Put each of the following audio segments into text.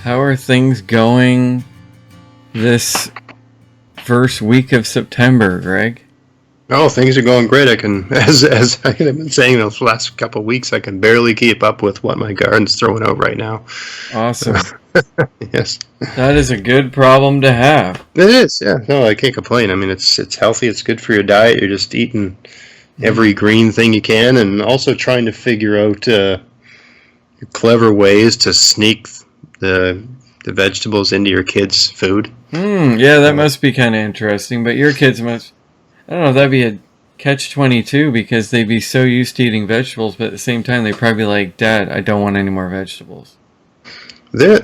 How are things going this first week of September, Greg? Oh, things are going great. I can, as I've been saying those last couple of weeks, I can barely keep up with what my garden's throwing out right now. Awesome. Yes. That is a good problem to have. It is, yeah. No, I can't complain. I mean, it's healthy. It's good for your diet. You're just eating every green thing you can, and also trying to figure out clever ways to sneak the vegetables into your kids' food. Yeah, that must be kind of interesting. But your kids must, I don't know, that'd be a catch-22 because they'd be so used to eating vegetables, but at the same time, they'd probably be like, Dad, I don't want any more vegetables. They're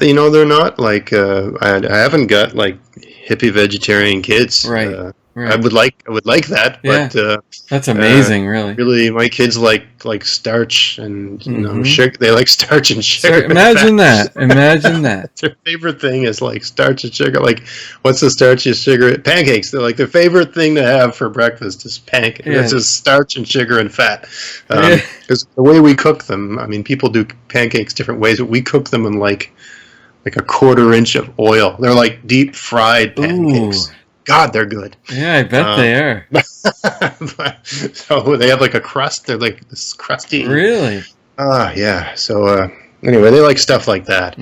not like, I haven't got like hippie vegetarian kids. Right. I would like that, Yeah, but that's amazing, really. really, my kids like starch and sugar. They like starch and sugar. Imagine that. Imagine that. Their favorite thing is like starch and sugar. Like, what's the starch and sugar? Pancakes. They're like their favorite thing to have for breakfast is pancakes. Yeah. It's just starch and sugar and fat. Because the way we cook them, I mean, people do pancakes different ways, but we cook them in like a 1/4 inch of oil. They're like deep fried pancakes. Ooh. God, they're good. Yeah, I bet they are. So they have like a crust. They're like this crusty. Really? Yeah. So anyway, they like stuff like that.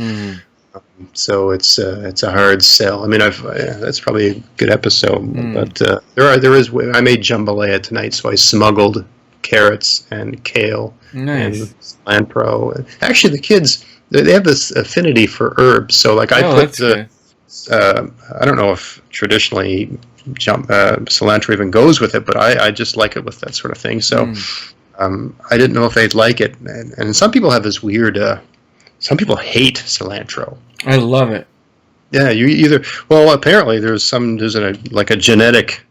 So it's a hard sell. I mean, that's probably a good episode. But there is. I made jambalaya tonight, so I smuggled carrots and kale and cilantro. Actually, the kids they have this affinity for herbs. So like I put the. I don't know if traditionally cilantro even goes with it, but I just like it with that sort of thing. So I didn't know if they'd like it. And some people have this weird, some people hate cilantro. I love it. Yeah, you either, well, apparently there's a genetic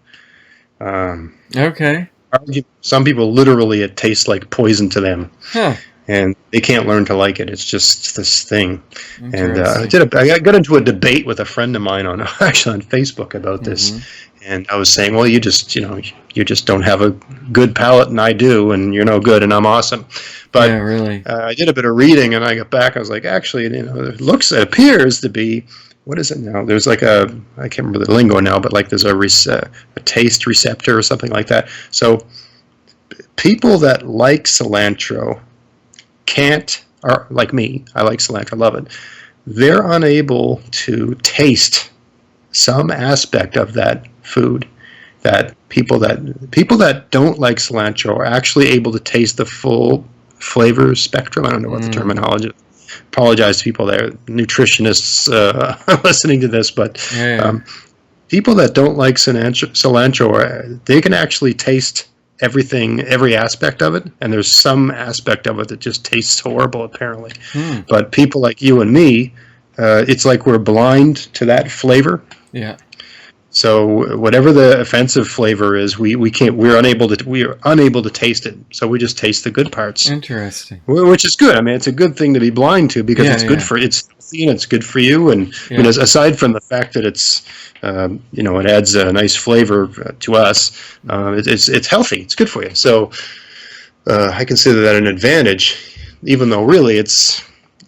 Okay. argument. Some people literally, it tastes like poison to them. Huh. And they can't learn to like it. It's just this thing. And I got into a debate with a friend of mine on Facebook about this. And I was saying, well, you just don't have a good palate, and I do, and you're no good, and I'm awesome. But yeah, really. I did a bit of reading, and I got back. I was like, actually, it appears to be. What is it now? There's like I can't remember the lingo now, but like there's a taste receptor or something like that. So people that like cilantro are like me. I like cilantro, love it. They're unable to taste some aspect of that food. That people that don't like cilantro are actually able to taste the full flavor spectrum. I don't know what the terminology is. Apologize to people that are nutritionists listening to this, but people that don't like cilantro, they can actually taste every aspect of it, and there's some aspect of it that just tastes horrible, apparently. But people like you and me, it's like we're blind to that flavor. Yeah. So whatever the offensive flavor is, we're unable to taste it. So we just taste the good parts. Interesting. Which is good. I mean, it's a good thing to be blind to because it's good for it's healthy and it's good for you. And I mean, aside from the fact that it's it adds a nice flavor to us, it's healthy. It's good for you. So I consider that an advantage, even though really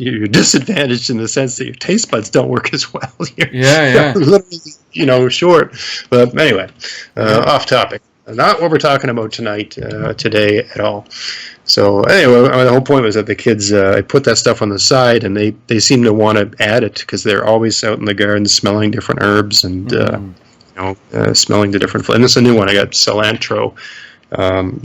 you're disadvantaged in the sense that your taste buds don't work as well. You're literally, short. But anyway, off topic. Not what we're talking about today at all. So anyway, the whole point was that the kids, I put that stuff on the side, and they seem to want to add it because they're always out in the garden smelling different herbs and smelling the different. And this is a new one. I got cilantro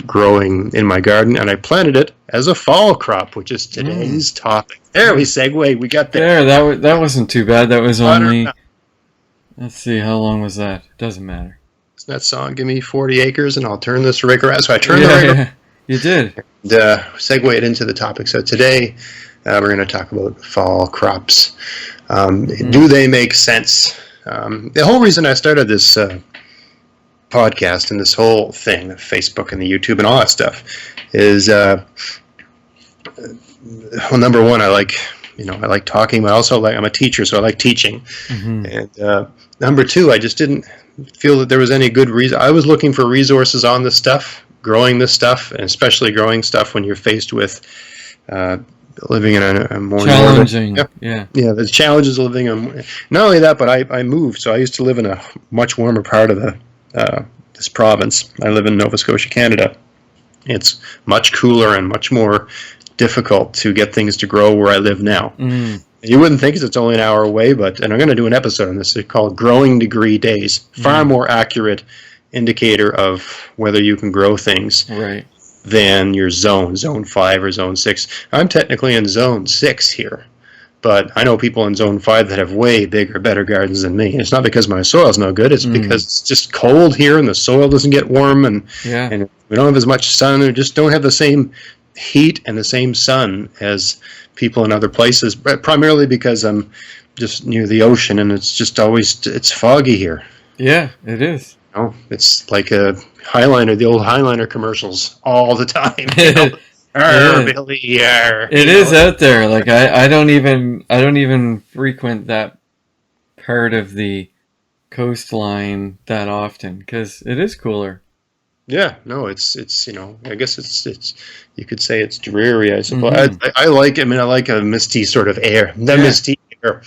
growing in my garden, and I planted it as a fall crop, which is today's topic. There we segue. We got there. That wasn't too bad. That was only. Let's see, how long was that? Doesn't matter. It's that song, "Give Me 40 Acres, and I'll turn this rig around." So I turned the rig around. You did. And segue it into the topic. So today we're going to talk about fall crops. Do they make sense? The whole reason I started this podcast and this whole thing, the Facebook and the YouTube and all that stuff, is well, number one, I like talking, but also I'm a teacher, so I like teaching. And number two, I just didn't feel that there was any good reason. I was looking for resources on this stuff, growing this stuff, and especially growing stuff when you're faced with living in a more challenging. northern, Yeah. yeah, the challenges of living in. Not only that, but I moved, so I used to live in a much warmer part of the this province. I live in Nova Scotia, Canada. It's much cooler and much more difficult to get things to grow where I live now. Mm. You wouldn't think it's only an hour away, and I'm going to do an episode on this. It's called Growing Degree Days. Far more accurate indicator of whether you can grow things Right. than your zone 5 or zone 6. I'm technically in zone 6 here, but I know people in zone 5 that have way bigger, better gardens than me. It's not because my soil's no good. It's because it's just cold here and the soil doesn't get warm, and we don't have as much sun. We just don't have the same heat and the same sun as people in other places, but primarily because I'm just near the ocean and it's just always, it's foggy here. Yeah, it is. You know, it's like a Highliner, the old Highliner commercials all the time. You know? Billy, it is out there. Like I don't even frequent that part of the coastline that often because it is cooler. Yeah, no, it's I guess it's you could say it's dreary, I suppose. I like a misty sort of air, misty air,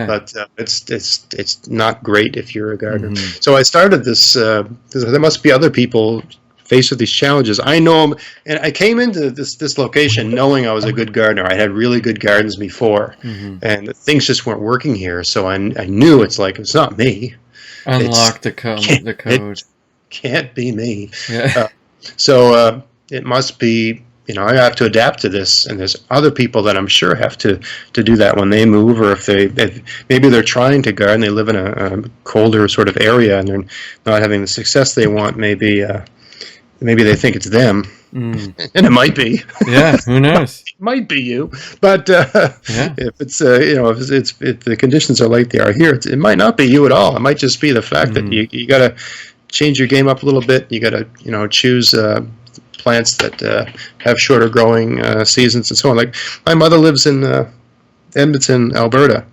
but it's not great if you're a gardener. So I started this. There must be other people faced with these challenges. I know them, and I came into this location knowing I was a good gardener. I had really good gardens before, and things just weren't working here. So I knew it's not me. Unlock the code. Can't be me. Yeah. So it must be, I have to adapt to this, and there's other people that I'm sure have to do that when they move, or if maybe they're trying to garden, they live in a colder sort of area, and they're not having the success they want. Maybe they think it's them, and it might be. Yeah, who knows? It might be you, but if it's if the conditions are like they are here, it might not be you at all. It might just be the fact that you got to change your game up a little bit. You got to choose plants that have shorter growing seasons and so on. Like my mother lives in Edmonton, Alberta,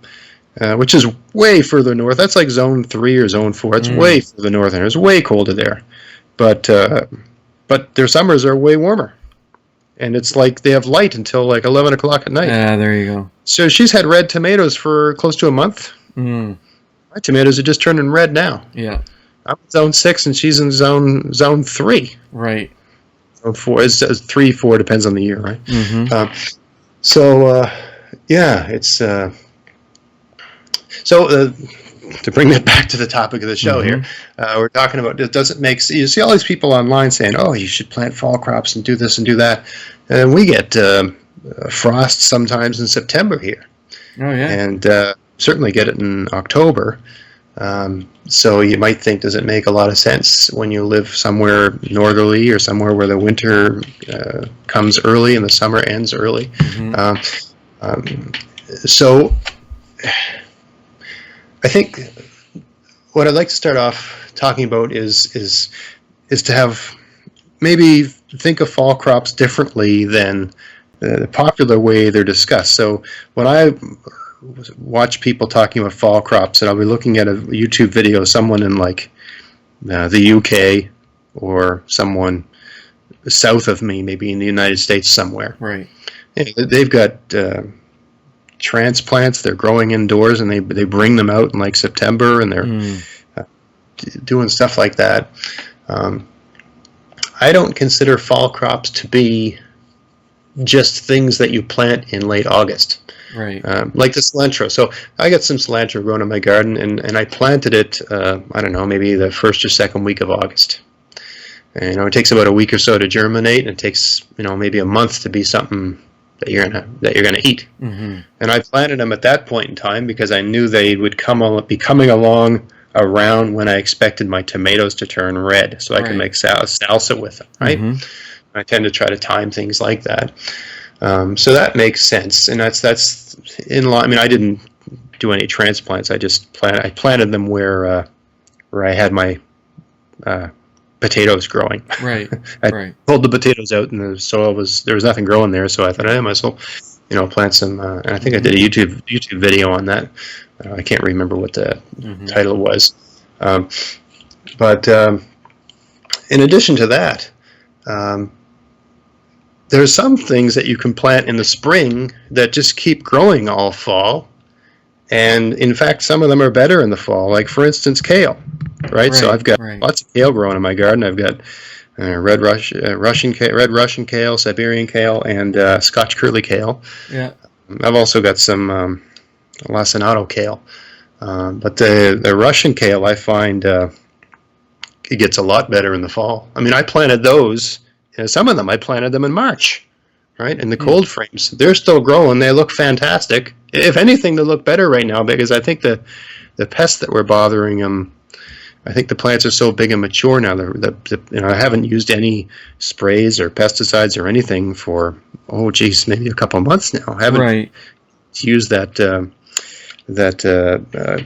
which is way further north. That's like zone 3 or zone 4. It's way further north, and it's way colder there. But their summers are way warmer, and it's like they have light until like 11 o'clock at night. Yeah, there you go. So she's had red tomatoes for close to a month. My tomatoes are just turning red now. Yeah. I'm in zone 6 and she's in zone 3. Right. Zone 4 is 3, 4 depends on the year, right? It's to bring that back to the topic of the show here, we're talking about, does it make, you see all these people online saying, oh, you should plant fall crops and do this and do that, and we get frost sometimes in September here. Oh yeah. And certainly get it in October. So you might think, does it make a lot of sense when you live somewhere northerly or somewhere where the winter comes early and the summer ends early? So I think what I'd like to start off talking about is to have maybe think of fall crops differently than the popular way they're discussed. So when I watch people talking about fall crops, and I'll be looking at a YouTube video of someone in like the UK or someone south of me, maybe in the United States somewhere. Right. They've got transplants they're growing indoors, and they bring them out in like September, and they're doing stuff like that. I don't consider fall crops to be just things that you plant in late August. Right. Like the cilantro. So I got some cilantro growing in my garden, and I planted it, I don't know, maybe the first or second week of August. And, it takes about a week or so to germinate, and it takes, maybe a month to be something that you're gonna eat. And I planted them at that point in time because I knew they would be coming along around when I expected my tomatoes to turn red, so I could make salsa with them. Right. I tend to try to time things like that. So that makes sense, and that's in line. I mean, I didn't do any transplants. I just planted them where I had my potatoes growing. Right. I pulled the potatoes out, and the soil there was nothing growing there. So I thought, I might as well, plant some. And I think I did a YouTube video on that. I can't remember what the title was. But in addition to that, there's some things that you can plant in the spring that just keep growing all fall. And in fact, some of them are better in the fall, like for instance, kale, right? So I've got lots of kale growing in my garden. I've got red Russian kale, Siberian kale, and Scotch curly kale. Yeah. I've also got some lacinato kale. But the Russian kale, I find it gets a lot better in the fall. I mean, I planted those. Some of them, I planted them in March, right? In the cold frames. They're still growing. They look fantastic. If anything, they look better right now because I think the pests that were bothering them, I think the plants are so big and mature now. I haven't used any sprays or pesticides or anything for, maybe a couple of months now. I haven't used that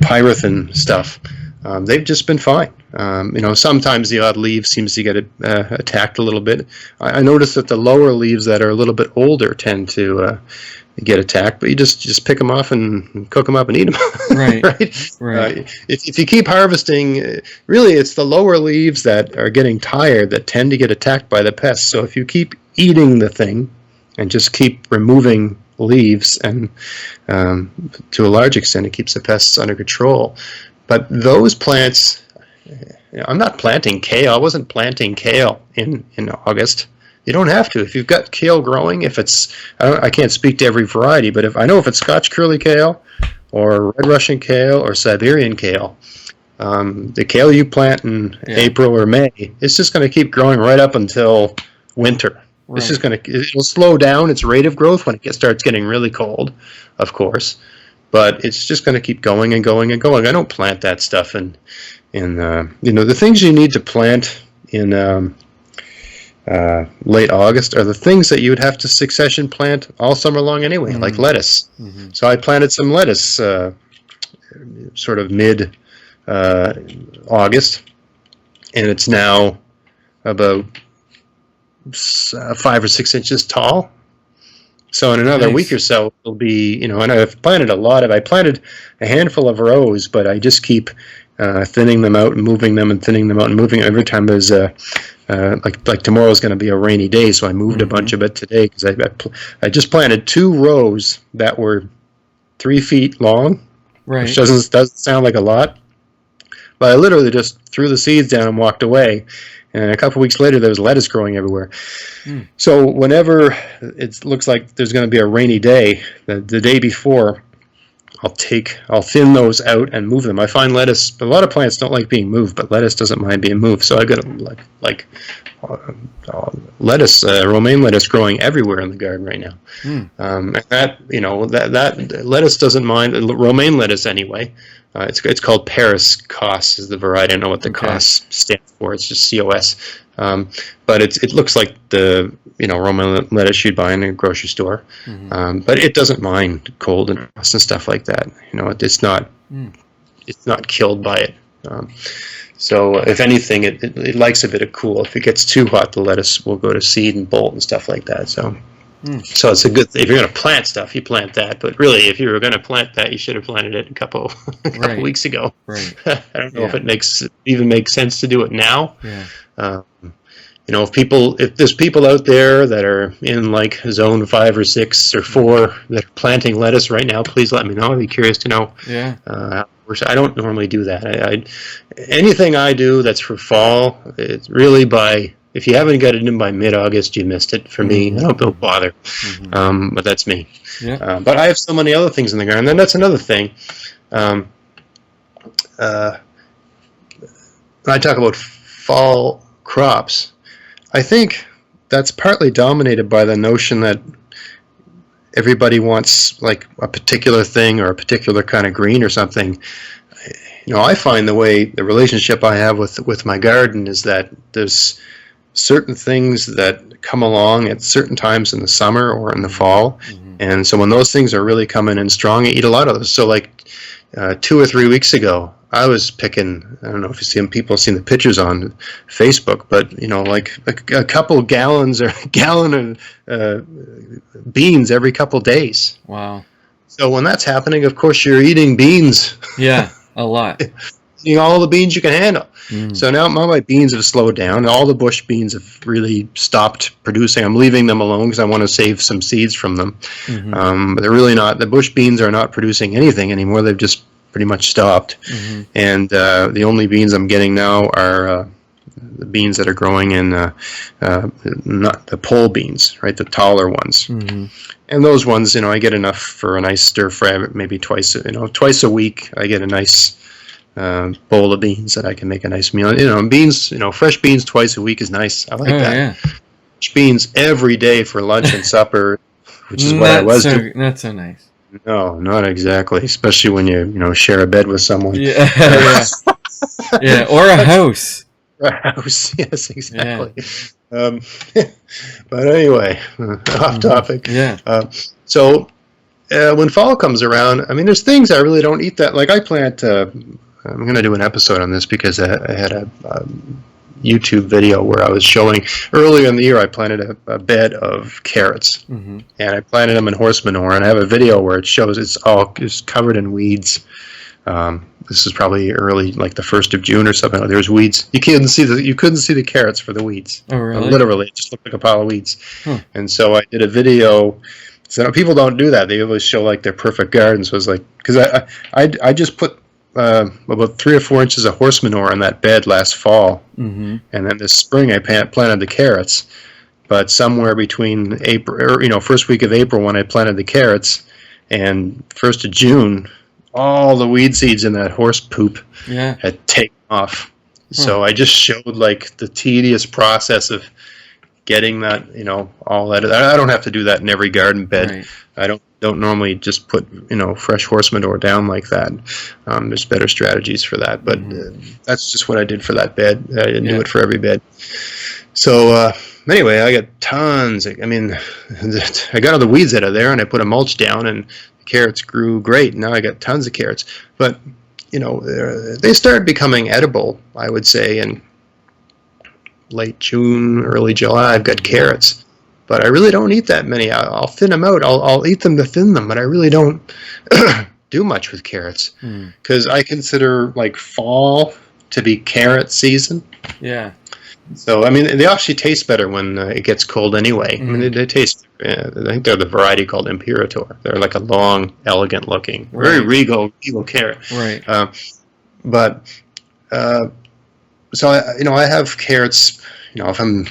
pyrethrin stuff. They've just been fine. Sometimes the odd leaf seems to get attacked a little bit. I noticed that the lower leaves that are a little bit older tend to get attacked, but you just pick them off and cook them up and eat them. Right. Right. If you keep harvesting, really it's the lower leaves that are getting tired that tend to get attacked by the pests. So if you keep eating the thing and just keep removing leaves, and to a large extent it keeps the pests under control. But those plants, I'm not planting kale. I wasn't planting kale in August. You don't have to. If you've got kale growing, I can't speak to every variety, but if it's Scotch curly kale or red Russian kale or Siberian kale, the kale you plant in April or May, it's just going to keep growing right up until winter. Right. It's just it'll slow down its rate of growth when it starts getting really cold, of course, but it's just going to keep going and going and going. I don't plant that stuff in the things you need to plant in late August are the things that you would have to succession plant all summer long anyway, like lettuce. Mm-hmm. So I planted some lettuce sort of mid August, and it's now about 5 or 6 inches tall. So in another week or so, it'll be, and I've planted I planted a handful of rows, but I just keep thinning them out and moving them and thinning them out and moving every time there's like tomorrow's going to be a rainy day, so I moved a bunch of it today because I just planted 2 rows that were 3 feet long, which doesn't sound like a lot, but I literally just threw the seeds down and walked away. And a couple weeks later, there was lettuce growing everywhere. So whenever it looks like there's going to be a rainy day, the day before, I'll thin those out and move them. I find lettuce, a lot of plants don't like being moved, but lettuce doesn't mind being moved. So I've got lettuce, romaine lettuce growing everywhere in the garden right now. And that lettuce doesn't mind, romaine lettuce anyway. It's called Paris Cos is the variety. I don't know what the Cos stands for. It's just COS. But it looks like the romaine lettuce you'd buy in a grocery store. But it doesn't mind cold and frost and stuff like that. It's not killed by it. So if anything, it likes a bit of cool. If it gets too hot, the lettuce will go to seed and bolt and stuff like that. So it's a good thing. If you're going to plant stuff, you plant that. But really, if you were going to plant that, you should have planted it a couple weeks ago. Right. I don't know if it even makes sense to do it now. Yeah. If there's people out there that are in like zone 5 or 6 or 4 that are planting lettuce right now, please let me know. I'd be curious to know. Yeah. I don't normally do that. Anything I do that's for fall, it's really if you haven't got it in by mid-August, you missed it. For me, I don't bother. But that's me. Yeah. But I have so many other things in the garden. And that's another thing. When I talk about fall crops, I think that's partly dominated by the notion that everybody wants like a particular thing or a particular kind of green or something. I find the relationship I have with my garden is that there's certain things that come along at certain times in the summer or in the fall. And so when those things are really coming in strong, I eat a lot of those. So like 2 or 3 weeks ago, I was picking, I don't know if people have seen the pictures on Facebook, but, like a couple gallons or a gallon of beans every couple days. Wow. So when that's happening, of course, you're eating beans. Yeah, a lot. eating all the beans you can handle. Mm. So now my beans have slowed down. All the bush beans have really stopped producing. I'm leaving them alone because I want to save some seeds from them. Mm-hmm. But they're really not. The bush beans are not producing anything anymore. They've just pretty much stopped. Mm-hmm. And the only beans I'm getting now are the beans that are growing in not the pole beans, right? The taller ones. Mm-hmm. And those ones, I get enough for a nice stir fry. Maybe twice a week. I get a nice bowl of beans that I can make a nice meal. Beans, fresh beans twice a week is nice. I like that. Yeah. Fresh beans every day for lunch and supper, which is what I was doing. Not so nice. No, not exactly. Especially when you share a bed with someone. Yeah, yeah. Yeah, or a house. A house, yes, exactly. Yeah. But anyway, off topic. Yeah. So when fall comes around, there's things I really don't eat that. Like I plant. I'm going to do an episode on this because I had a YouTube video where I was showing earlier in the year I planted a bed of carrots, and I planted them in horse manure, and I have a video where it shows it's covered in weeds. This is probably early, like the 1st of June or something. There's weeds. You couldn't see the carrots for the weeds. Oh, really? Literally, it just looked like a pile of weeds. Huh. And so I did a video. So people don't do that. They always show like their perfect garden. So it's like, because I just put about 3 or 4 inches of horse manure on that bed last fall, and then this spring I planted the carrots. But somewhere between April, or first week of April when I planted the carrots, and 1st of June, all the weed seeds in that horse poop had taken off. So I just showed like the tedious process of getting that, all that. I don't have to do that in every garden bed. Right. I don't normally just put, fresh horse manure down like that. There's better strategies for that, but that's just what I did for that bed. I didn't do it for every bed. So anyway, I got tons. I got all the weeds out of there, and I put a mulch down, and carrots grew great. Now I got tons of carrots, but they started becoming edible, I would say, in late June, early July. I've got carrots, but I really don't eat that many. I'll thin them out. I'll eat them to thin them, but I really don't do much with carrots because I consider like fall to be carrot season. Yeah. So, they actually taste better when it gets cold anyway. They taste, I think they're the variety called Imperator. They're like a long, elegant looking, very regal carrot. Right. So, I have carrots, if I'm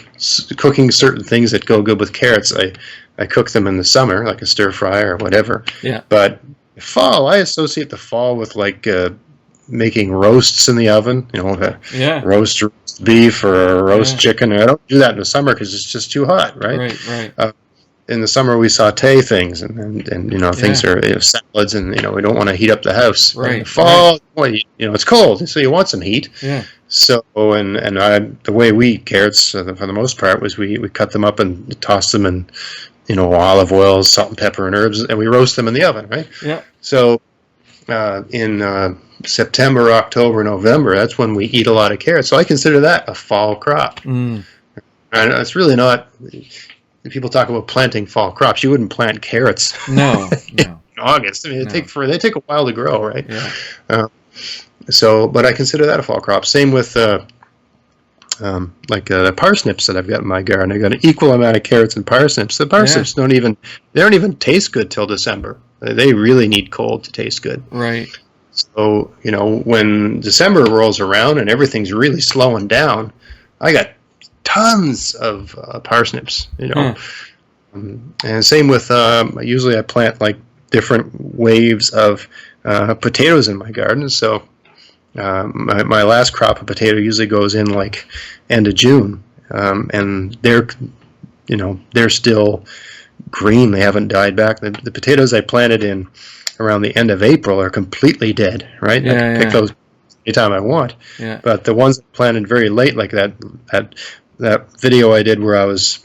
cooking certain things that go good with carrots, I cook them in the summer, like a stir fry or whatever. Yeah. But fall, I associate the fall with like making roasts in the oven, roast beef or roast chicken. I don't do that in the summer because it's just too hot, right? Right. In the summer, we saute things, and things are salads, and we don't want to heat up the house. Right. In the fall, it's cold, so you want some heat. Yeah. So the way we eat carrots for the most part was we cut them up and toss them in olive oil, salt and pepper and herbs, and we roast them in the oven, right? Yeah. So in September, October, November, that's when we eat a lot of carrots. So I consider that a fall crop. And it's really not. People talk about planting fall crops. You wouldn't plant carrots. No. In August. They take a while to grow, right? Yeah. But I consider that a fall crop. Same with the parsnips that I've got in my garden. I got an equal amount of carrots and parsnips. The parsnips don't even taste good till December. They really need cold to taste good. Right. So when December rolls around and everything's really slowing down, I got tons of parsnips. And same with usually I plant like different waves of potatoes in my garden. So my last crop of potato usually goes in like end of June, and they're still green. They haven't died back. The potatoes I planted in around the end of April are completely dead. Right? I can pick those anytime I want. Yeah. But the ones planted very late, like that video I did where I was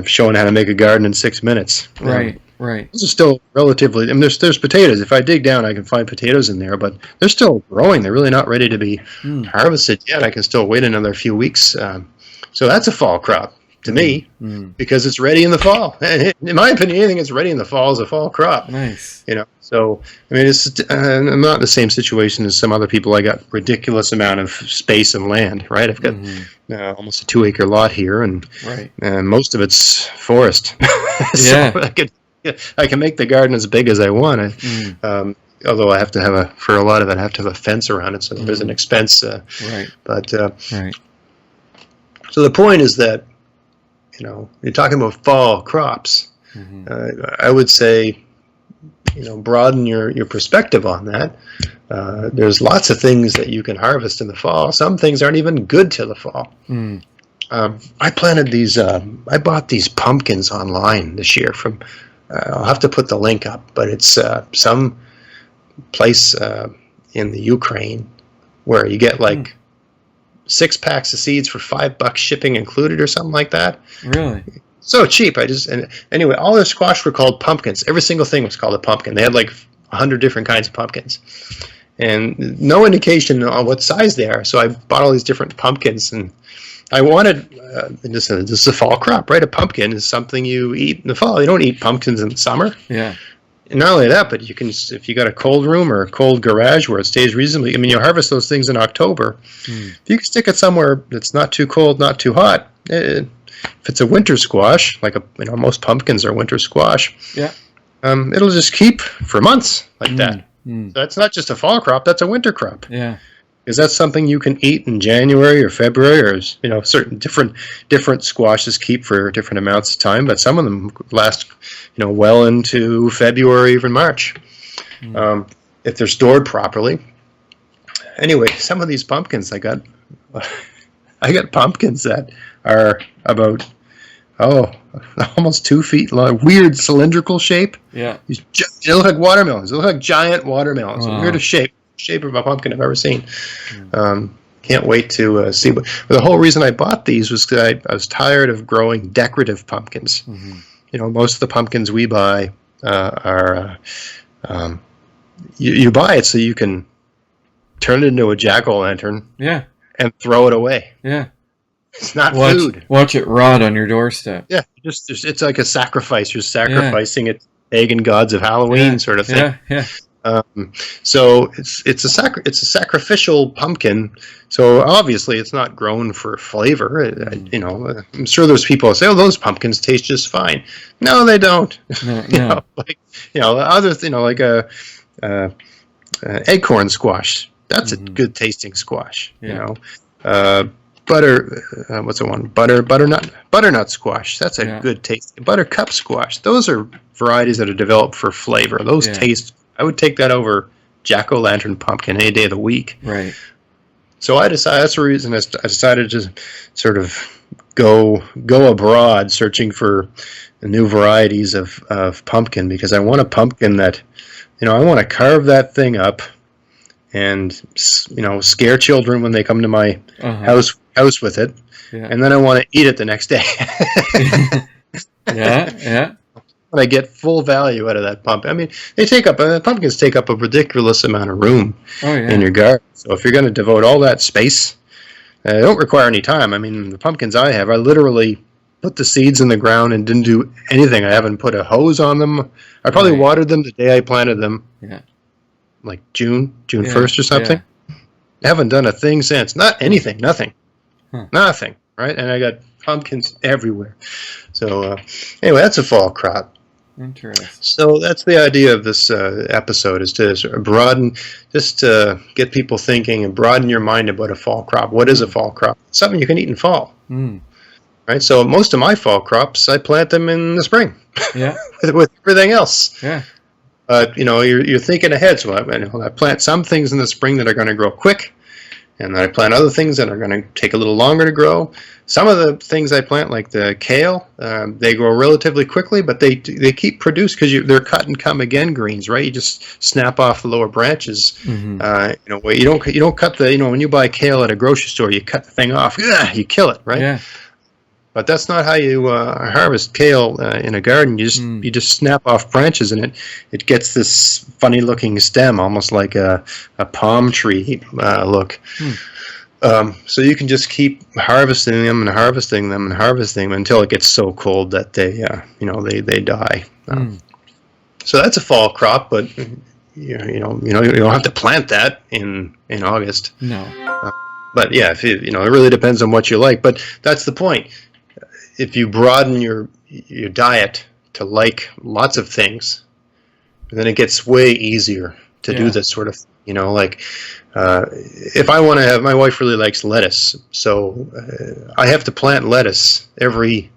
showing how to make a garden in 6 minutes. Right. Those are still relatively. There's potatoes. If I dig down, I can find potatoes in there, but they're still growing. They're really not ready to be harvested yet. I can still wait another few weeks. So that's a fall crop. to me, because it's ready in the fall. In my opinion, anything that's ready in the fall is a fall crop. Nice. So I mean, I'm not in the same situation as some other people. I got ridiculous amount of space and land, right? I've got almost a 2-acre lot here, and most of it's forest. So I can make the garden as big as I want. Although I have to have for a lot of it, I have to have a fence around it, so there's an expense. But so the point is that, you're talking about fall crops. I would say, broaden your perspective on that. There's lots of things that you can harvest in the fall. Some things aren't even good till the fall. I planted these. I bought these pumpkins online this year from. I'll have to put the link up, but it's some place in the Ukraine where you get like 6 packs of seeds for $5 shipping included or something like that. Really? So cheap. Anyway, all their squash were called pumpkins. Every single thing was called a pumpkin. They had like 100 different kinds of pumpkins, and no indication on what size they are. So I bought all these different pumpkins, and I wanted this is a fall crop, right? A pumpkin is something you eat in the fall. You don't eat pumpkins in the summer. Yeah. And not only that, but you can, if you got a cold room or a cold garage where it stays reasonably. I mean, you harvest those things in October. If you can stick it somewhere that's not too cold, not too hot. If it's a winter squash, like most pumpkins are winter squash. Yeah. It'll just keep for months like that. So that's not just a fall crop; that's a winter crop. Yeah. Because that's something you can eat in January or February, or certain different squashes keep for different amounts of time, but some of them last well into February, even March, if they're stored properly. Anyway, some of these pumpkins I got pumpkins that are about almost 2 feet long, weird cylindrical shape. Yeah, they look like watermelons. They look like giant watermelons. Wow. Weirdest shape of a pumpkin I've ever seen. Can't wait to see. But the whole reason I bought these was because I was tired of growing decorative pumpkins. Most of the pumpkins we buy are you buy it so you can turn it into a jack-o'-lantern. Yeah, and throw it away. Yeah, it's not food. Watch it rot on your doorstep. Yeah, it's like a sacrifice. You're sacrificing it, pagan gods of Halloween, sort of thing. Yeah. So it's a sacrificial pumpkin. So obviously it's not grown for flavor. I'm sure there's people who say, "Oh, those pumpkins taste just fine." No, they don't. No. Like acorn squash. That's a good tasting squash. Butternut squash. That's a good taste. Buttercup squash. Those are varieties that are developed for flavor. Those taste. I would take that over jack-o'-lantern pumpkin any day of the week. Right. So I decided that's the reason I decided to sort of go abroad, searching for new varieties of pumpkin, because I want a pumpkin that, I want to carve that thing up, and scare children when they come to my house with it, and then I want to eat it the next day. Yeah. I get full value out of that pumpkin. I mean, pumpkins take up a ridiculous amount of room in your garden. So if you're going to devote all that space, they don't require any time. I mean, the pumpkins I have, I literally put the seeds in the ground and didn't do anything. I haven't put a hose on them. I probably watered them the day I planted them. Yeah. Like June 1st or something. Yeah. I haven't done a thing since. Not anything. Nothing. Nothing. Right? And I got pumpkins everywhere. So anyway, that's a fall crop. Interesting. So that's the idea of this episode, is to sort of broaden, just to get people thinking and broaden your mind about a fall crop. What is a fall crop? It's something you can eat in fall. Right? So most of my fall crops, I plant them in the spring. Yeah. with everything else. Yeah. You're thinking ahead. So I plant some things in the spring that are going to grow quick, and then I plant other things that are going to take a little longer to grow. Some of the things I plant, like the kale, they grow relatively quickly, but they keep produced because they're cut and come again greens, right? You just snap off the lower branches. You don't cut when you buy kale at a grocery store, you cut the thing off, you kill it, right? Yeah. But that's not how you harvest kale in a garden. You just snap off branches, and it gets this funny looking stem, almost like a palm tree look. So you can just keep harvesting them and harvesting them and harvesting them until it gets so cold that they die. So that's a fall crop, but you don't have to plant that in August. No. But yeah, if it really depends on what you like. But that's the point. If you broaden your diet to like lots of things, then it gets way easier to do this sort of, if I want to have, my wife really likes lettuce, so I have to plant lettuce every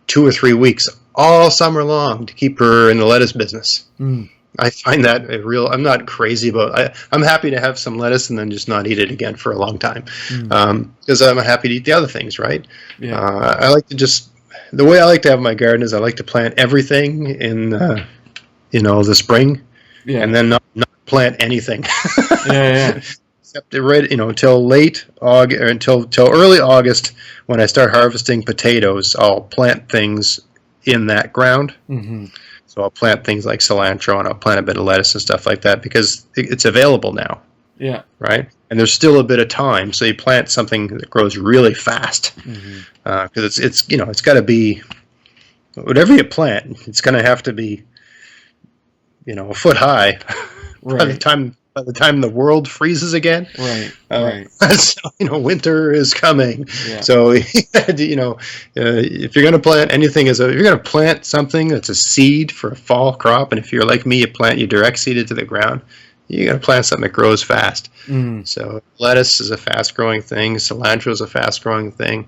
2 or 3 weeks all summer long to keep her in the lettuce business. I find that I'm not crazy about, I'm happy to have some lettuce and then just not eat it again for a long time, because I'm happy to eat the other things, right? Yeah. I like to the way I like to have my garden is I like to plant everything in, the spring, and then not plant anything. Except till late August, or until early August, when I start harvesting potatoes, I'll plant things in that ground. So I'll plant things like cilantro, and I'll plant a bit of lettuce and stuff like that because it's available now. Yeah. Right? And there's still a bit of time, so you plant something that grows really fast. Because it's got to be, whatever you plant, it's going to have to be, a foot high by the time the world freezes again. Right. So, winter is coming. Yeah. So, if you're going to plant anything if you're going to plant something that's a seed for a fall crop, and if you're like me, you direct seed it to the ground, you got to plant something that grows fast. So lettuce is a fast growing thing. Cilantro is a fast growing thing.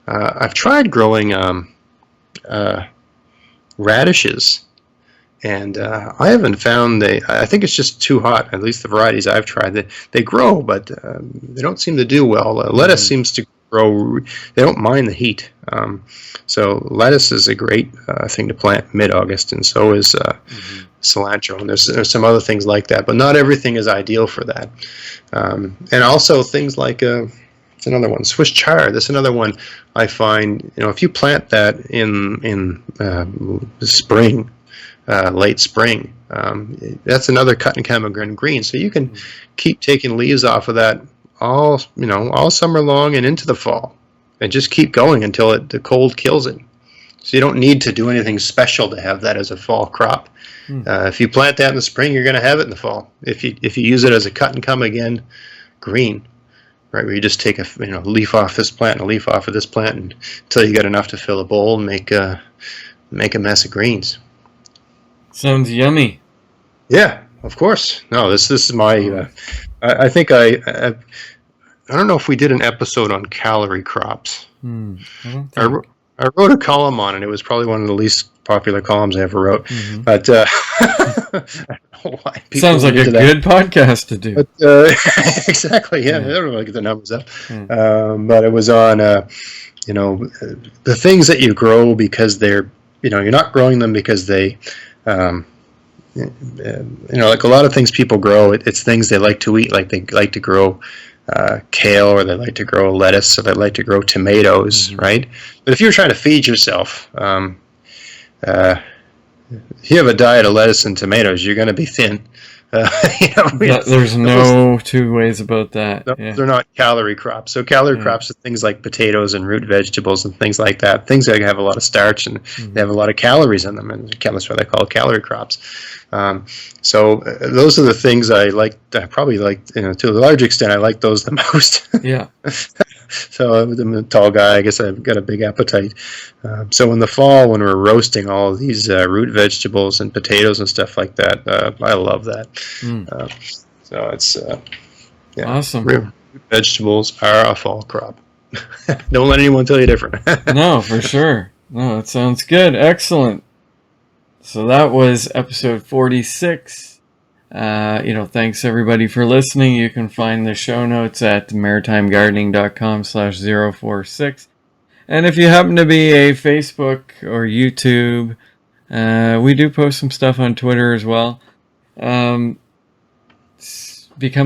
I've tried growing radishes. And I haven't found I think it's just too hot. At least the varieties I've tried, they grow, but they don't seem to do well. Lettuce seems to grow. They don't mind the heat. So lettuce is a great thing to plant mid-August, and so is cilantro. And there's some other things like that, but not everything is ideal for that. And also things like it's another one, Swiss chard. That's another one I find. If you plant that in spring. Late spring. That's another cut and come and green. So you can keep taking leaves off of that all summer long and into the fall, and just keep going until the cold kills it. So you don't need to do anything special to have that as a fall crop. If you plant that in the spring, you're going to have it in the fall. If you use it as a cut and come again green, right, where you just take a leaf off this plant and a leaf off of this plant until you get enough to fill a bowl and make a mess of greens. Sounds yummy. Yeah, of course. No, this is my. I think I don't know if we did an episode on calorie crops. I wrote a column on it. It was probably one of the least popular columns I ever wrote. But I don't know why people sounds like a good podcast to do. But, exactly. Yeah, I don't know to get the numbers up. But it was on the things that you grow because they're you're not growing them because they. Like a lot of things people grow, it's things they like to eat. Like they like to grow kale, or they like to grow lettuce, or they like to grow tomatoes, right? But if you're trying to feed yourself, if you have a diet of lettuce and tomatoes, you're going to be thin. There's no two ways about that. They're not calorie crops. So calorie crops are things like potatoes and root vegetables and things like that. Things that have a lot of starch and they have a lot of calories in them, and that's why they call calorie crops. So those are the things I like. I probably like, to a large extent, I like those the most. Yeah. So I'm a tall guy. I guess I've got a big appetite. So in the fall, when we're roasting all of these root vegetables and potatoes and stuff like that, I love that. So it's awesome. Root vegetables are a fall crop. Don't let anyone tell you different. No, for sure. No, that sounds good. Excellent. So that was episode 46. Thanks everybody for listening. You can find the show notes at maritimegardening.com/046. And if you happen to be a Facebook or YouTube, we do post some stuff on Twitter as well. Become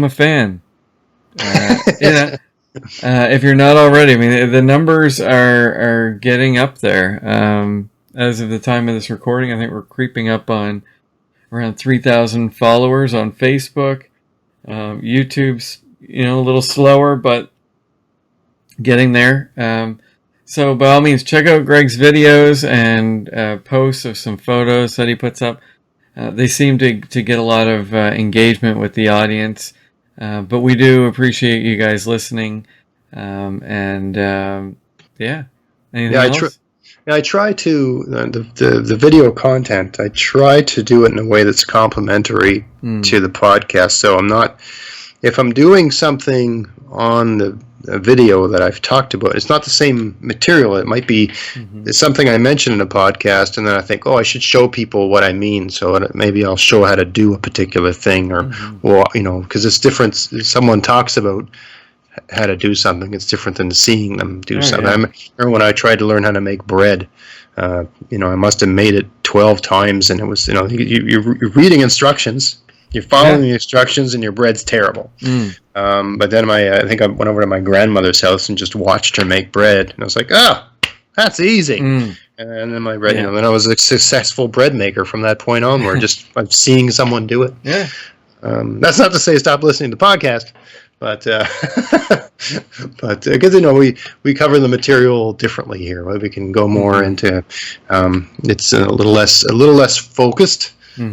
a fan. If you're not already, I mean, the numbers are getting up there. As of the time of this recording, I think we're creeping up on around 3,000 followers on Facebook. YouTube's, a little slower, but getting there. So by all means, check out Greg's videos and posts of some photos that he puts up. They seem to get a lot of engagement with the audience, but we do appreciate you guys listening. Anything else? I try to the video content. I try to do it in a way that's complementary to the podcast. So I'm not, if I'm doing something on the video that I've talked about, it's not the same material. It might be it's something I mentioned in a podcast, and then I think, oh, I should show people what I mean. So maybe I'll show how to do a particular thing, or well, because it's different. Someone talks about how to do something, it's different than seeing them do something. Yeah. I remember when I tried to learn how to make bread, I must have made it 12 times, and it was, you're reading instructions, you're following the instructions, and your bread's terrible. But then I think I went over to my grandmother's house and just watched her make bread, and I was like, oh, that's easy. And then my bread, then I was a successful bread maker from that point onward, just by seeing someone do it. Yeah. That's not to say stop listening to the podcast. But because we cover the material differently here. Right? We can go more into it's a little less focused, but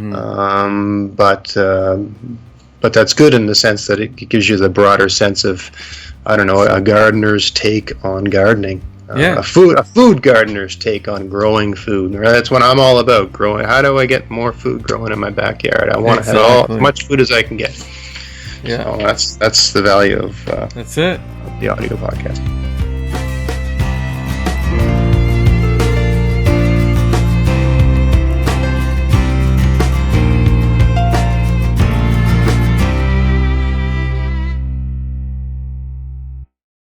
that's good in the sense that it gives you the broader sense of, I don't know, a gardener's take on gardening. A food gardener's take on growing food. That's what I'm all about. Growing. How do I get more food growing in my backyard? I want to have as much food as I can get. Yeah, so that's the value of that's it. The audio podcast.